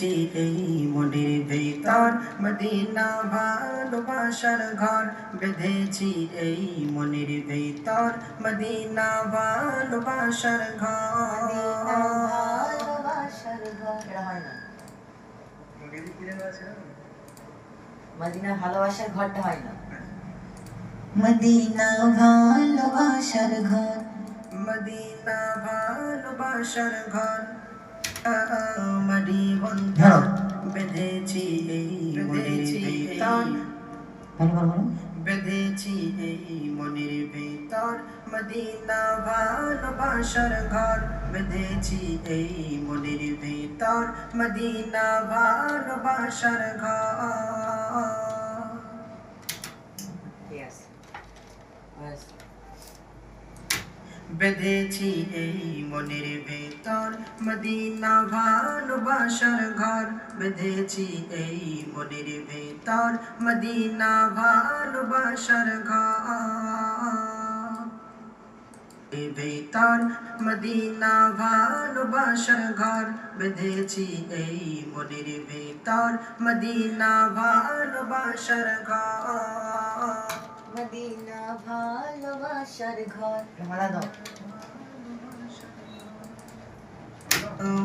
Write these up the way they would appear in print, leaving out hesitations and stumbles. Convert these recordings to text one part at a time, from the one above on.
বেঁধেছি এই মনের ভেতর মদিনা ভালোবাসার ঘর বেঁধেছি এই মনের ভেতর মদিনা ভালোবাসার ঘর মদিনা ভালোবাসার ঘরটা হয় না। মদিনা ভালোবাসার ঘর, মদিনা ভালোবাসার ঘর মারি বন্ধন বেঁধেছি এই মনের ভেতর বেঁধেছি এই মনের ভেতর মদিনা ভালোবাসার ঘর বেঁধেছি এই মনের ভেতর মদিনা ভালোবাসার ঘর বেঁধেছি এই মনের ভেতর মদিনা ভালোবাসার ঘর বেঁধেছি এই মনের ভেতর মদিনা ভালোবাসার ঘর ভেতর মদিনা ভালোবাসার ঘর বেঁধেছি এই মনের ভেতর মদিনা ভালোবাসার ঘর মদিনা ভালোবাসার ঘর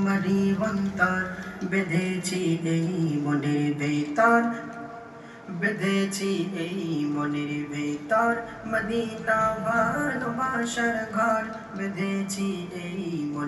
মারি বন্তর বেঁধেছি এই মনের ভেতর বেঁধেছি এই মনের ভেতর মদিনা ভালোবাসার ঘর বেঁধেছি এই মনের